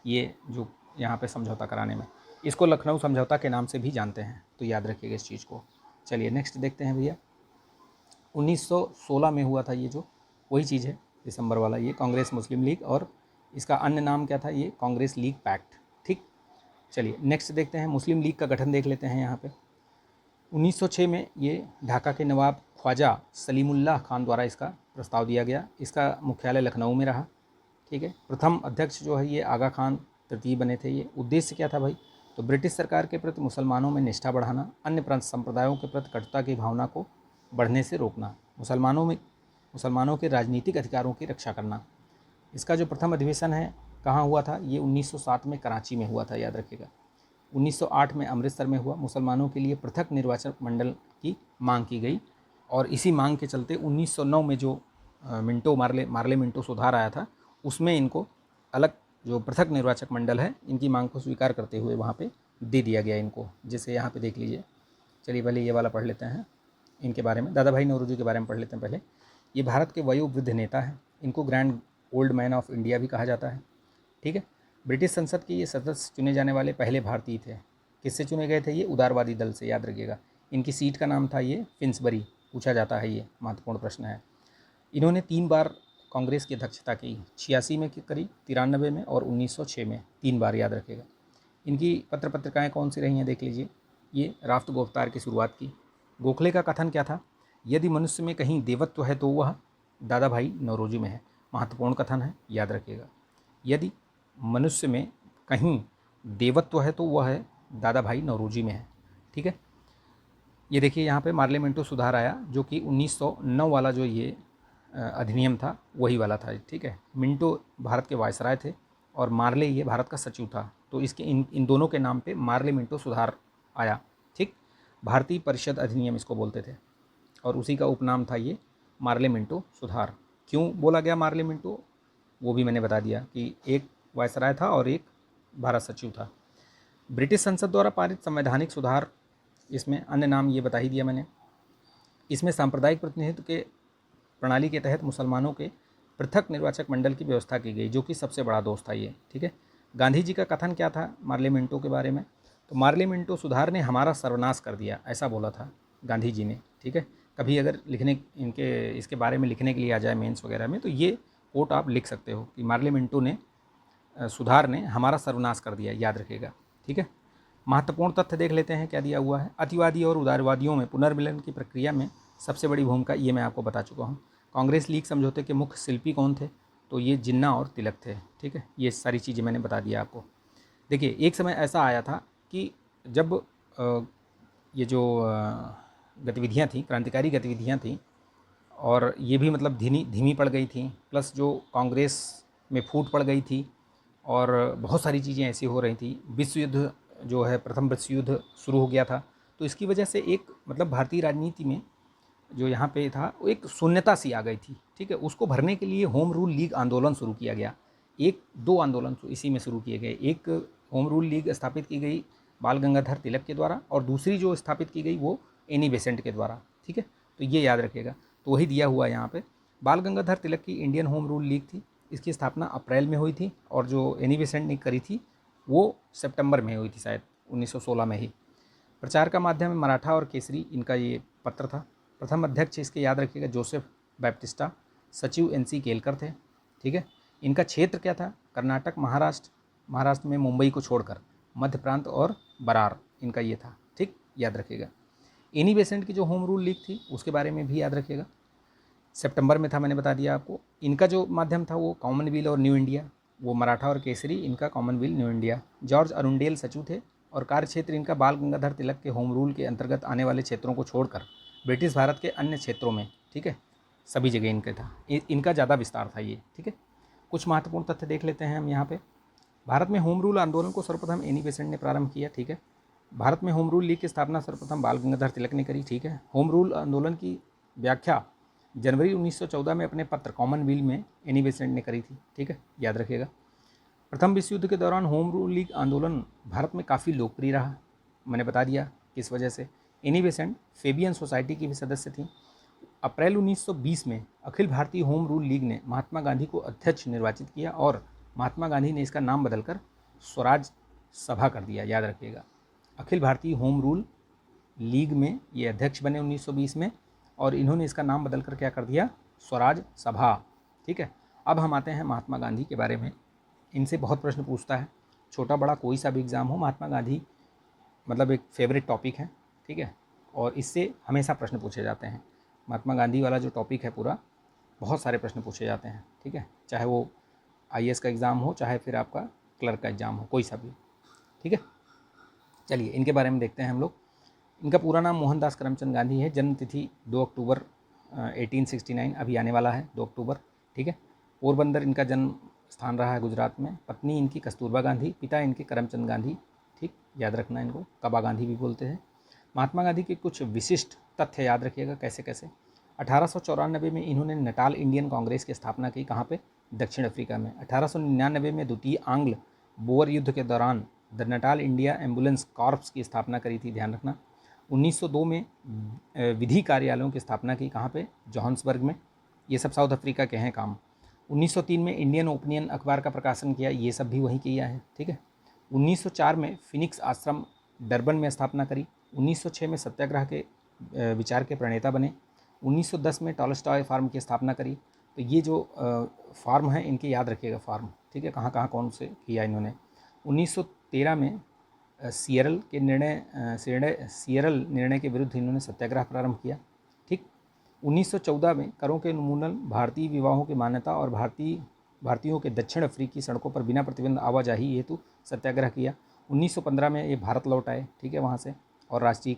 ये जो यहाँ पे समझौता कराने में। इसको लखनऊ समझौता के नाम से भी जानते हैं, तो याद रखिएगा इस चीज़ को। चलिए नेक्स्ट देखते हैं भैया। 1916 में हुआ था ये, जो वही चीज़ है दिसंबर वाला, ये कांग्रेस मुस्लिम लीग, और इसका अन्य नाम क्या था, ये कांग्रेस लीग पैक्ट, ठीक। चलिए नेक्स्ट देखते हैं, मुस्लिम लीग का गठन देख लेते हैं यहाँ पे। 1906 में ये ढाका के नवाब ख्वाजा सलीमुल्लाह खान द्वारा इसका प्रस्ताव दिया गया। इसका मुख्यालय लखनऊ में रहा, ठीक है। प्रथम अध्यक्ष जो है ये आगा खान तृतीय बने थे। ये उद्देश्य क्या था भाई, तो ब्रिटिश सरकार के प्रति मुसलमानों में निष्ठा बढ़ाना, अन्य प्रांत संप्रदायों के प्रति कटुता की भावना को बढ़ने से रोकना, मुसलमानों के राजनीतिक अधिकारों की रक्षा करना। इसका जो प्रथम अधिवेशन है कहाँ हुआ था, ये 1907 में कराची में हुआ था, याद रखिएगा। 1908 में अमृतसर में हुआ। मुसलमानों के लिए पृथक निर्वाचन मंडल की मांग की गई और इसी मांग के चलते 1909 में जो मार्ले मिंटो सुधार आया था, उसमें इनको अलग जो पृथक निर्वाचक मंडल है, इनकी मांग को स्वीकार करते हुए वहाँ पे दे दिया गया इनको, जैसे यहाँ पे देख लीजिए। चलिए पहले ये वाला पढ़ लेते हैं इनके बारे में, दादा भाई नौरोजी के बारे में पढ़ लेते हैं पहले। ये भारत के वयोवृद्ध नेता हैं, इनको grand old man of India भी कहा जाता है, ठीक है। ब्रिटिश संसद के ये सदस्य चुने जाने वाले पहले भारतीय थे। किससे चुने गए थे ये? उदारवादी दल से, याद रखिएगा। इनकी सीट का नाम था ये फिंसबरी, पूछा जाता है, ये महत्वपूर्ण प्रश्न है। इन्होंने 3 बार कांग्रेस की अध्यक्षता की, 86 में करी, 93 में और 1906 में, 3 बार, याद रखिएगा। इनकी पत्र पत्रिकाएँ कौन सी रही हैं देख लीजिए। ये राफ्त गोफ्तार की शुरुआत की। गोखले का कथन क्या था? यदि मनुष्य में कहीं देवत्व है तो वह दादा भाई नौरोजी में है। महत्वपूर्ण कथन है, याद रखिएगा। यदि मनुष्य में कहीं देवत्व है तो वह है दादा भाई नौरोजी में है, ठीक है। ये देखिए यहाँ पे मार्ले मिंटो सुधार आया, जो कि 1909 वाला जो ये अधिनियम था वही वाला था, ठीक है। मिंटो भारत के वायसराय थे और मार्ले ये भारत का सचिव था, तो इसके इन दोनों के नाम पे मार्ले मिंटो सुधार आया, ठीक। भारतीय परिषद अधिनियम इसको बोलते थे और उसी का उपनाम था ये मार्ले मिंटो सुधार। क्यों बोला गया मार्ले मिंटो, वो भी मैंने बता दिया कि एक वायसराय था और एक भारत सचिव था। ब्रिटिश संसद द्वारा पारित संवैधानिक सुधार, इसमें अन्य नाम ये बता ही दिया मैंने। इसमें सांप्रदायिक प्रतिनिधित्व के प्रणाली के तहत मुसलमानों के पृथक निर्वाचक मंडल की व्यवस्था की गई, जो कि सबसे बड़ा दोष था ये, ठीक है। गांधी जी का कथन क्या था मार्ले मिंटो के बारे में? तो मार्ले मिंटो सुधार ने हमारा सर्वनाश कर दिया, ऐसा बोला था गांधी जी ने, ठीक है। कभी अगर इसके बारे में लिखने के लिए आ जाए मेंस वगैरह में, तो ये कोट आप लिख सकते हो कि मार्ले मिंटो ने सुधार ने हमारा सर्वनाश कर दिया, याद रखिएगा, ठीक है। महत्वपूर्ण तथ्य देख लेते हैं क्या दिया हुआ है। अतिवादी और उदारवादियों में पुनर्मिलन की प्रक्रिया में सबसे बड़ी भूमिका, ये मैं आपको बता चुका हूँ। कांग्रेस लीग समझौते के मुख्य शिल्पी कौन थे? तो ये जिन्ना और तिलक थे, ठीक है। ये सारी चीज़ें मैंने बता दिया आपको। देखिए एक समय ऐसा आया था कि जब ये जो गतिविधियाँ थी, क्रांतिकारी गतिविधियाँ थी, और ये भी मतलब धीमी पड़ गई थी, प्लस जो कांग्रेस में फूट पड़ गई थी और बहुत सारी चीज़ें ऐसी हो रही थी। विश्व युद्ध जो है, प्रथम विश्व युद्ध शुरू हो गया था, तो इसकी वजह से एक मतलब भारतीय राजनीति में जो यहाँ पे था वो एक शून्यता सी आ गई थी, ठीक है। उसको भरने के लिए होम रूल लीग आंदोलन शुरू किया गया। 1-2 आंदोलन इसी में शुरू किए गए। एक होम रूल लीग स्थापित की गई बाल गंगाधर तिलक के द्वारा, और दूसरी जो स्थापित की गई वो एनी बेसेंट के द्वारा, ठीक है। तो ये याद रखिएगा। तो वही दिया हुआ है यहाँ पे। बाल गंगाधर तिलक की इंडियन होम रूल लीग थी, इसकी स्थापना अप्रैल में हुई थी, और जो एनी बेसेंट ने करी थी वो सितंबर में हुई थी, शायद 1916 में ही। प्रचार का माध्यम है मराठा और केसरी, इनका ये पत्र था। प्रथम अध्यक्ष इसके, याद रखिएगा, जोसेफ बैप्टिस्टा। सचिव NC केलकर थे, ठीक है। इनका क्षेत्र क्या था? कर्नाटक, महाराष्ट्र में मुंबई को छोड़कर मध्य प्रांत और बरार, इनका ये था, ठीक, याद रखिएगा। एनी बेसेंट की जो होम रूल लीग थी उसके बारे में भी याद रखिएगा, सितंबर में था, मैंने बता दिया आपको। इनका जो माध्यम था वो कॉमनवेल्थ और न्यू इंडिया, वो मराठा और केसरी, इनका Commonwealth new India. George Arundale सचिव थे और कार्यक्षेत्र इनका बाल गंगाधर तिलक के होम रूल के अंतर्गत आने वाले क्षेत्रों को छोड़कर ब्रिटिश भारत के अन्य क्षेत्रों में, ठीक है, सभी जगह इनका था, इनका ज़्यादा विस्तार था ये, ठीक है। कुछ महत्वपूर्ण तथ्य देख लेते हैं हम यहाँ पे। भारत में होम रूल आंदोलन को सर्वप्रथम एनी बेसेंट ने प्रारंभ किया, ठीक है। भारत में होम रूल लीग की स्थापना सर्वप्रथम बाल गंगाधर तिलक ने करी, ठीक है। होम रूल आंदोलन की व्याख्या जनवरी 1914 में अपने पत्र कॉमनवेल्थ में एनी बेसेंट ने करी थी, ठीक है, याद रखिएगा। प्रथम विश्व युद्ध के दौरान होम रूल लीग आंदोलन भारत में काफ़ी लोकप्रिय रहा, मैंने बता दिया किस वजह से। एनी बेसेंट फेबियन सोसाइटी की भी सदस्य थी। अप्रैल 1920 में Akhil Bharatiya home rule league ने महात्मा गांधी को अध्यक्ष निर्वाचित किया और महात्मा गांधी ने इसका नाम बदलकर स्वराज सभा कर दिया, याद रखिएगा। Akhil Bharatiya home rule league में ये अध्यक्ष बने 1920 में, और इन्होंने इसका नाम बदलकर क्या कर दिया? स्वराज सभा, ठीक है। अब हम आते हैं महात्मा गांधी के बारे में। इनसे बहुत प्रश्न पूछता है, छोटा बड़ा कोई सा भी एग्ज़ाम हो, महात्मा गांधी मतलब एक फेवरेट टॉपिक है, ठीक है, और इससे हमेशा प्रश्न पूछे जाते हैं। महात्मा गांधी वाला जो टॉपिक है पूरा, बहुत सारे प्रश्न पूछे जाते हैं, ठीक है, चाहे वो IAS का एग्ज़ाम हो, चाहे फिर आपका क्लर्क का एग्ज़ाम हो, कोई सा भी, ठीक है। चलिए इनके बारे में देखते हैं हम लोग। इनका पूरा नाम मोहनदास करमचंद गांधी है। जन्म तिथि 2 अक्टूबर 1869, अभी आने वाला है 2 अक्टूबर, ठीक है। पोरबंदर इनका जन्म स्थान रहा है गुजरात में। पत्नी इनकी कस्तूरबा गांधी, पिता इनके करमचंद गांधी, ठीक, याद रखना इनको, कबा गांधी भी बोलते हैं। महात्मा गांधी के कुछ विशिष्ट तथ्य याद रखिएगा कैसे कैसे। 1894 में इन्होंने नटाल इंडियन कांग्रेस की स्थापना की। कहाँ पे? दक्षिण अफ्रीका में। 1899 में द्वितीय आंग्ल बोअर युद्ध के दौरान the Natal India ambulance corps की स्थापना करी थी, ध्यान रखना। 1902 में विधि कार्यालयों की स्थापना की। कहाँ पे? जोहान्सबर्ग में। ये सब साउथ अफ्रीका के हैं काम। 1903 में इंडियन ओपिनियन अखबार का प्रकाशन किया, ये सब भी वहीं किया है, ठीक है। 1904 में फिनिक्स आश्रम डरबन में स्थापना करी। 1906 में सत्याग्रह के विचार के प्रणेता बने। 1910 में टॉलस्टॉय फार्म की स्थापना करी। तो ये जो फार्म है इनके याद रखिएगा फार्म, ठीक है, कहाँ कहाँ कौन से किया इन्होंने। 1913 में सियरल निर्णय के विरुद्ध इन्होंने सत्याग्रह प्रारंभ किया, ठीक। 1914 में करों के उन्मूलन, भारतीय विवाहों की मान्यता और भारतीयों के दक्षिण अफ्रीकी सड़कों पर बिना प्रतिबंध आवाजाही हेतु सत्याग्रह किया। 1915 में ये भारत लौट आए, ठीक है, वहाँ से, और राष्ट्रीय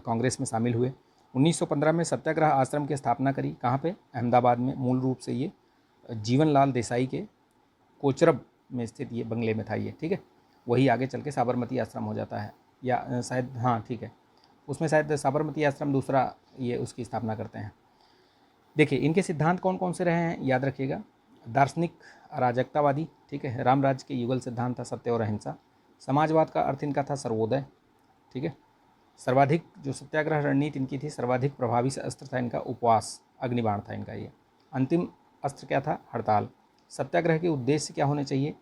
कांग्रेस में शामिल हुए। 1915 में सत्याग्रह आश्रम की स्थापना करी। कहाँ पे? अहमदाबाद में। मूल रूप से ये जीवनलाल देसाई के कोचरब में स्थित ये बंगले में था ये, ठीक है। वही आगे चल के साबरमती आश्रम हो जाता है, या शायद, हाँ ठीक है, उसमें शायद साबरमती आश्रम दूसरा ये उसकी स्थापना करते हैं। देखिए इनके सिद्धांत कौन कौन से रहे हैं याद रखिएगा। दार्शनिक अराजकतावादी, ठीक है, रामराज के युगल सिद्धांत था सत्य और अहिंसा। समाजवाद का अर्थ इनका था सर्वोदय, ठीक है। सर्वाधिक जो सत्याग्रह रणनीति इनकी थी, सर्वाधिक प्रभावी से अस्त्र था इनका उपवास, अग्निबाण था इनका ये। अंतिम अस्त्र क्या था? हड़ताल। सत्याग्रह के उद्देश्य क्या होने चाहिए?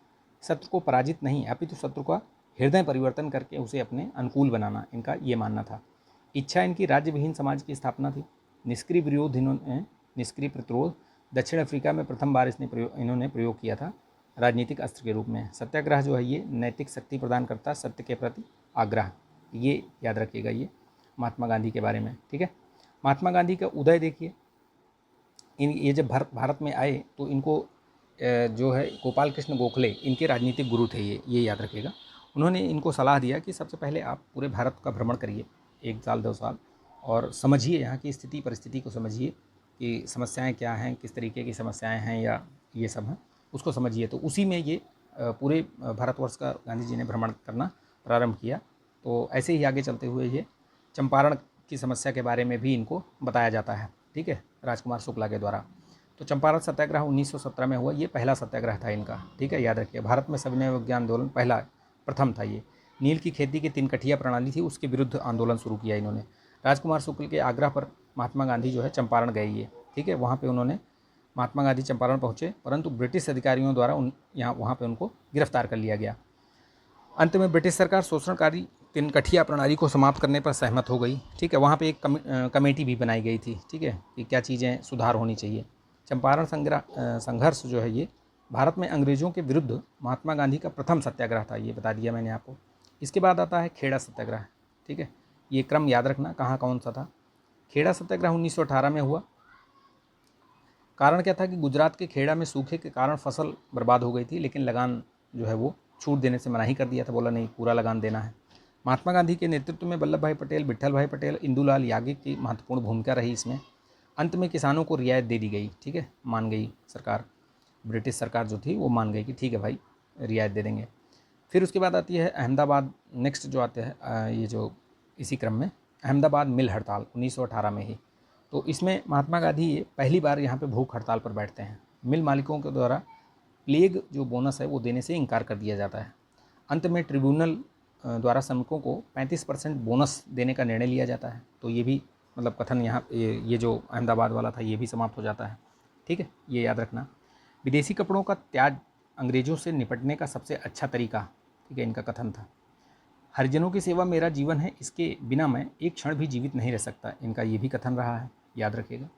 शत्रु को पराजित नहीं, अपितु शत्रु का हृदय परिवर्तन करके उसे अपने अनुकूल बनाना, इनका ये मानना था। इच्छा इनकी राज्य विहीन समाज की स्थापना थी। निष्क्रिय विरोध निष्क्रिय प्रतिरोध दक्षिण अफ्रीका में प्रथम बार इन्होंने प्रयोग किया था राजनीतिक अस्त्र के रूप में। सत्याग्रह जो है ये नैतिक शक्ति प्रदान करता है, सत्य के प्रति आग्रह, ये याद रखिएगा ये महात्मा गांधी के बारे में, ठीक है। महात्मा गांधी का उदय देखिए, ये जब भारत में आए तो इनको जो है गोपाल कृष्ण गोखले इनके राजनीतिक गुरु थे ये याद रखिएगा। उन्होंने इनको सलाह दिया कि सबसे पहले आप पूरे भारत का भ्रमण करिए 1 साल 2 साल, और समझिए यहाँ की स्थिति परिस्थिति को समझिए कि समस्याएं क्या हैं, किस तरीके की समस्याएं हैं या ये सब हैं, उसको समझिए। तो उसी में ये पूरे भारतवर्ष का गांधी जी ने भ्रमण करना प्रारंभ किया। तो ऐसे ही आगे चलते हुए ये चंपारण की समस्या के बारे में भी इनको बताया जाता है, ठीक है, राजकुमार शुक्ला के द्वारा। तो चंपारण सत्याग्रह 1917 में हुआ, ये पहला सत्याग्रह था इनका, ठीक है, याद रखिए। भारत में सविनय विज्ञान आंदोलन प्रथम था ये। नील की खेती की 3 कठिया प्रणाली थी, उसके विरुद्ध आंदोलन शुरू किया इन्होंने। राजकुमार शुक्ल के आग्रह पर महात्मा गांधी जो है चंपारण गए ये, ठीक है। वहाँ पे उन्होंने महात्मा गांधी चंपारण पहुँचे, परंतु ब्रिटिश अधिकारियों द्वारा वहाँ पे उनको गिरफ्तार कर लिया गया। अंत में ब्रिटिश सरकार शोषणकारी 3 कठिया प्रणाली को समाप्त करने पर सहमत हो गई, ठीक है। वहाँ पे एक कमेटी भी बनाई गई थी, ठीक है, कि क्या चीज़ें सुधार होनी चाहिए। चंपारण संघर्ष जो है ये भारत में अंग्रेज़ों के विरुद्ध महात्मा गांधी का प्रथम सत्याग्रह था, ये बता दिया मैंने आपको। इसके बाद आता है खेड़ा सत्याग्रह, ठीक है, ये क्रम याद रखना कहाँ कौन सा था। खेड़ा सत्याग्रह 1918 में हुआ। कारण क्या था कि गुजरात के खेड़ा में सूखे के कारण फसल बर्बाद हो गई थी, लेकिन लगान जो है वो छूट देने से मना ही कर दिया था, बोला नहीं पूरा लगान देना है। महात्मा गांधी के नेतृत्व में वल्लभ भाई पटेल, विट्ठल भाई पटेल, इंदुलाल याज्ञिक की महत्वपूर्ण भूमिका रही इसमें। अंत में किसानों को रियायत दे दी गई, ठीक है, मान गई सरकार, ब्रिटिश सरकार जो थी वो मान गई कि ठीक है भाई रियायत दे देंगे। फिर उसके बाद आती है अहमदाबाद, नेक्स्ट जो आते हैं ये जो इसी क्रम में अहमदाबाद मिल हड़ताल 1918 में ही। तो इसमें महात्मा गांधी ये पहली बार यहाँ पे भूख हड़ताल पर बैठते हैं। मिल मालिकों के द्वारा प्लेग जो बोनस है वो देने से इनकार कर दिया जाता है। अंत में ट्रिब्यूनल द्वारा श्रमिकों को 35% बोनस देने का निर्णय लिया जाता है। तो ये भी मतलब कथन यहाँ ये जो अहमदाबाद वाला था ये भी समाप्त हो जाता है, ठीक है, ये याद रखना। विदेशी कपड़ों का त्याग अंग्रेज़ों से निपटने का सबसे अच्छा तरीका, ठीक है, इनका कथन था। हरिजनों की सेवा मेरा जीवन है, इसके बिना मैं एक क्षण भी जीवित नहीं रह सकता, इनका ये भी कथन रहा है, याद रखिएगा,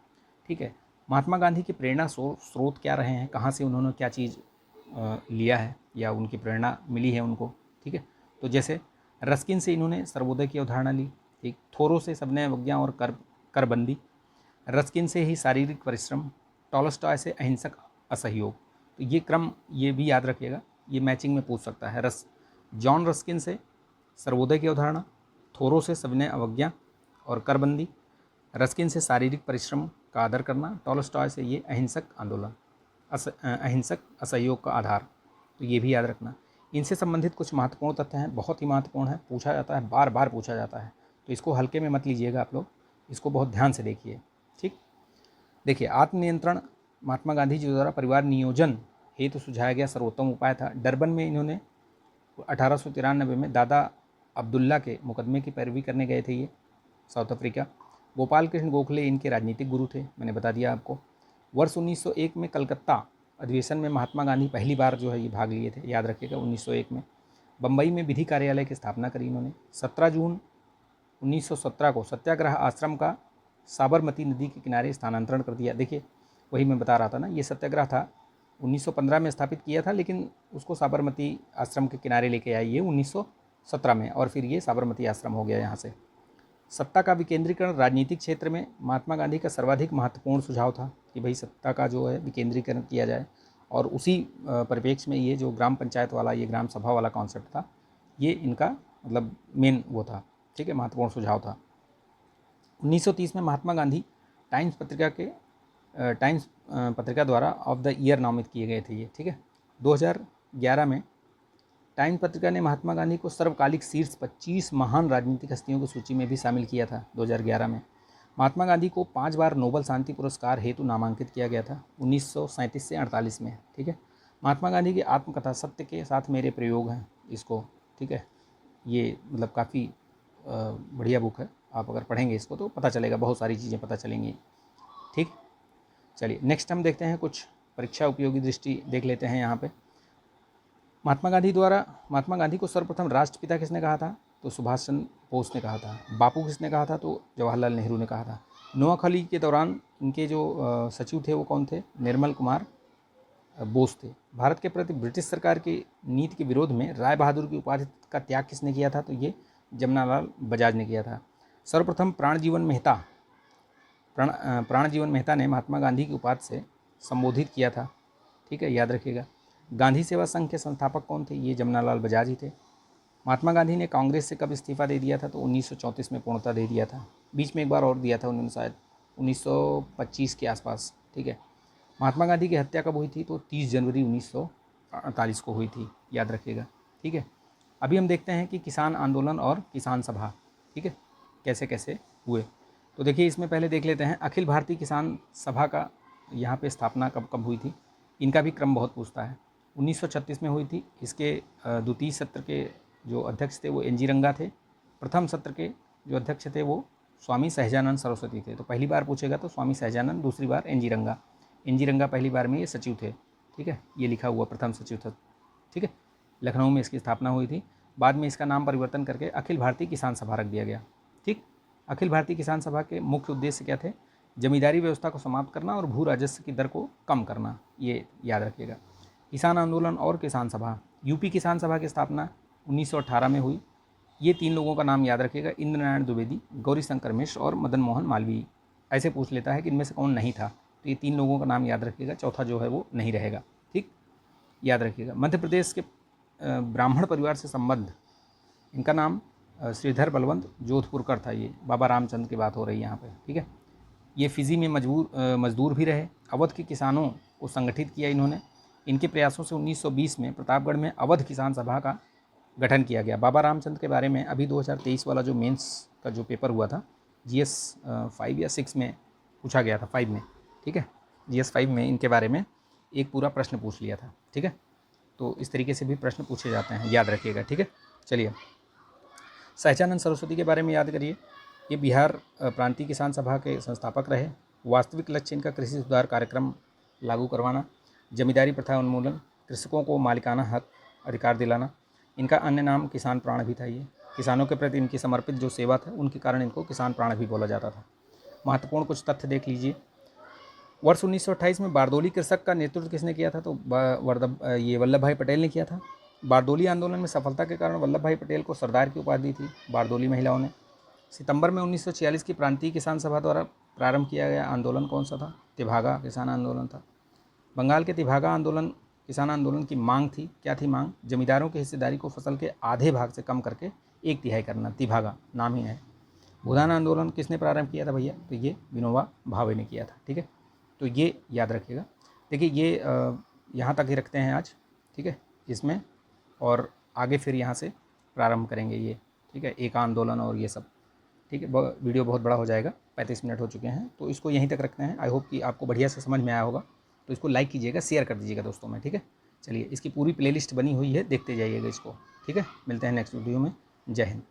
ठीक है। महात्मा गांधी की प्रेरणा स्रोत क्या रहे हैं, कहाँ से उन्होंने क्या चीज़ लिया है या उनकी प्रेरणा मिली है उनको, ठीक है। तो जैसे रस्किन से इन्होंने सर्वोदय की अवधारणा ली, ठीक, थोरो से सविनय अवज्ञा और करबंदी, रस्किन से ही शारीरिक परिश्रम, टॉलस्टॉय से अहिंसक असहयोग। तो ये क्रम ये भी याद रखिएगा, ये मैचिंग में पूछ सकता है। जॉन रस्किन से सर्वोदय की अवधारणा, थोरो से सविनय अवज्ञा और करबंदी, रस्किन से शारीरिक परिश्रम का आदर करना, टॉलस्टॉय से ये अहिंसक आंदोलन, अहिंसक असहयोग का आधार, तो ये भी याद रखना। इनसे संबंधित कुछ महत्वपूर्ण तथ्य हैं, बहुत ही महत्वपूर्ण है, पूछा जाता है, बार बार पूछा जाता है, तो इसको हल्के में मत लीजिएगा आप लोग, इसको बहुत ध्यान से देखिए। ठीक, देखिए, आत्मनियंत्रण महात्मा गांधी जी द्वारा परिवार नियोजन हेतु सुझाया गया सर्वोत्तम उपाय था। डरबन में इन्होंने 1893 में दादा अब्दुल्ला के मुकदमे की पैरवी करने गए थे ये, साउथ अफ्रीका। गोपाल कृष्ण गोखले इनके राजनीतिक गुरु थे, मैंने बता दिया आपको। वर्ष 1901 में कलकत्ता अधिवेशन में महात्मा गांधी पहली बार जो है ये भाग लिए थे, याद रखिएगा, 1901 में। बम्बई में विधि कार्यालय की स्थापना करी इन्होंने। 17 जून 1917 को सत्याग्रह आश्रम का साबरमती नदी के किनारे स्थानांतरण कर दिया। देखिए, वही मैं बता रहा था ना, ये सत्याग्रह था 1915 में स्थापित किया था, लेकिन उसको साबरमती आश्रम के किनारे लेके आए ये 1917 में, और फिर ये साबरमती आश्रम हो गया यहाँ से। सत्ता का विकेंद्रीकरण राजनीतिक क्षेत्र में महात्मा गांधी का सर्वाधिक महत्वपूर्ण सुझाव था कि भाई सत्ता का जो है विकेंद्रीकरण किया जाए, और उसी परिप्रेक्ष्य में ये जो ग्राम पंचायत वाला, ये ग्राम सभा वाला कॉन्सेप्ट था, ये इनका मतलब मेन वो था, ठीक है, महत्वपूर्ण सुझाव था। 1930 में महात्मा गांधी टाइम्स पत्रिका द्वारा ऑफ द ईयर नामित किए गए थे ये, ठीक है। 2011 में टाइम्स पत्रिका ने महात्मा गांधी को सर्वकालिक शीर्ष 25 महान राजनीतिक हस्तियों की सूची में भी शामिल किया था 2011 में। महात्मा गांधी को 5 बार नोबल शांति पुरस्कार हेतु नामांकित किया गया था 1937 से 48 में, ठीक है। महात्मा गांधी की आत्मकथा सत्य के साथ मेरे प्रयोग हैं इसको, ठीक है, ये मतलब काफ़ी बढ़िया बुक है, आप अगर पढ़ेंगे इसको तो पता चलेगा, बहुत सारी चीज़ें पता चलेंगी, ठीक। चलिए नेक्स्ट हम देखते हैं कुछ परीक्षा उपयोगी दृष्टि देख लेते हैं यहाँ पे। महात्मा गांधी को सर्वप्रथम राष्ट्रपिता किसने कहा था? तो सुभाष चंद्र बोस ने कहा था। बापू किसने कहा था? तो जवाहरलाल नेहरू ने कहा था। नोआखली के दौरान इनके जो सचिव थे वो कौन थे? निर्मल कुमार बोस थे। भारत के प्रति ब्रिटिश सरकार की नीति के विरोध में राय बहादुर की उपाधि का त्याग किसने किया था? तो ये जमनालाल बजाज ने किया था। सर्वप्रथम प्राणजीवन मेहता ने महात्मा गांधी की उपाधि से संबोधित किया था, ठीक है, याद रखिएगा। गांधी सेवा संघ के संस्थापक कौन थे? ये जमनालाल बजाज ही थे। महात्मा गांधी ने कांग्रेस से कब इस्तीफा दे दिया था? तो 1934 में पूर्णतः दे दिया था। बीच में एक बार और दिया था उन्होंने, शायद 1925 के आसपास, ठीक है। महात्मा गांधी की हत्या कब हुई थी? तो 30 जनवरी 1948 को हुई थी, याद रखिएगा, ठीक है। अभी हम देखते हैं कि किसान आंदोलन और किसान सभा, ठीक है, कैसे कैसे हुए। तो देखिए, इसमें पहले देख लेते हैं अखिल भारतीय किसान सभा का यहाँ पे स्थापना कब कब हुई थी। इनका भी क्रम बहुत पूछता है। 1936 में हुई थी। इसके द्वितीय सत्र के जो अध्यक्ष थे वो एन.जी. रंगा थे। प्रथम सत्र के जो अध्यक्ष थे वो स्वामी सहजानंद सरस्वती थे। तो पहली बार पूछेगा तो स्वामी सहजानंद, दूसरी बार एन.जी. रंगा। एन.जी. रंगा पहली बार में ये सचिव थे, ठीक है, ये लिखा हुआ प्रथम सचिव था, ठीक है। लखनऊ में इसकी स्थापना हुई थी। बाद में इसका नाम परिवर्तन करके अखिल भारतीय किसान सभा रख दिया गया, ठीक। अखिल भारतीय किसान सभा के मुख्य उद्देश्य क्या थे? जमींदारी व्यवस्था को समाप्त करना और भू राजस्व की दर को कम करना, ये याद रखिएगा। किसान आंदोलन और किसान सभा। यूपी किसान सभा की स्थापना 1918 में हुई। ये 3 लोगों का नाम याद रखिएगा, इंद्र नारायण द्विवेदी, गौरी शंकर मिश्र और मदन मोहन मालवीय। ऐसे पूछ लेता है कि इनमें से कौन नहीं था, तो ये 3 लोगों का नाम याद रखिएगा, चौथा जो है वो नहीं रहेगा, ठीक, याद रखिएगा। मध्य प्रदेश के ब्राह्मण परिवार से संबद्ध, इनका नाम श्रीधर बलवंत जोधपुरकर था। ये बाबा रामचंद्र की बात हो रही है यहाँ पे, ठीक है। ये फिजी में मजदूर भी रहे। अवध के किसानों को संगठित किया इन्होंने। इनके प्रयासों से 1920 में प्रतापगढ़ में अवध किसान सभा का गठन किया गया। बाबा रामचंद्र के बारे में अभी 2023 वाला जो मेंस का जो पेपर हुआ था, GS 5 या 6 में पूछा गया था, 5 में, ठीक है, GS 5 में इनके बारे में एक पूरा प्रश्न पूछ लिया था, ठीक है। तो इस तरीके से भी प्रश्न पूछे जाते हैं, याद रखिएगा, ठीक है। चलिए, सहजानंद सरस्वती के बारे में याद करिए। ये बिहार प्रांतीय किसान सभा के संस्थापक रहे। वास्तविक लक्ष्य इनका कृषि सुधार कार्यक्रम लागू करवाना, जमींदारी प्रथा उन्मूलन, कृषकों को मालिकाना हक अधिकार दिलाना। इनका अन्य नाम किसान प्राण भी था। ये किसानों के प्रति इनकी समर्पित जो सेवा था उनके कारण इनको किसान प्राण भी बोला जाता था। महत्वपूर्ण कुछ तथ्य देख लीजिए। वर्ष 1928 में बारदोली कृषक का नेतृत्व किसने किया था? तो वल्लभ भाई पटेल ने किया था। बारदोली आंदोलन में सफलता के कारण वल्लभ भाई पटेल को सरदार की उपाधि दी थी बारदोली महिलाओं ने। सितंबर में 1946 की प्रांतीय किसान सभा द्वारा प्रारंभ किया गया आंदोलन कौन सा था? तिभागा किसान आंदोलन था। बंगाल के तिभागा आंदोलन किसान आंदोलन की मांग थी, क्या थी मांग? जमींदारों की हिस्सेदारी को फसल के आधे भाग से कम करके एक तिहाई करना, तिभागा नाम ही है। भूदान आंदोलन किसने प्रारंभ किया था भैया? तो ये विनोबा भावे ने किया था, ठीक है। तो ये याद रखिएगा। देखिए ये यहाँ तक ही रखते हैं आज, ठीक है, इसमें, और आगे फिर यहाँ से प्रारंभ करेंगे ये, ठीक है, एक आंदोलन और ये सब, ठीक है। वीडियो बहुत बड़ा हो जाएगा, 35 मिनट हो चुके हैं, तो इसको यहीं तक रखते हैं। आई होप कि आपको बढ़िया से समझ में आया होगा। तो इसको लाइक कीजिएगा, शेयर कर दीजिएगा दोस्तों में, ठीक है। चलिए, इसकी पूरी प्लेलिस्ट बनी हुई है, देखते जाइएगा इसको, ठीक है। मिलते हैं नेक्स्ट वीडियो में। जय हिंद।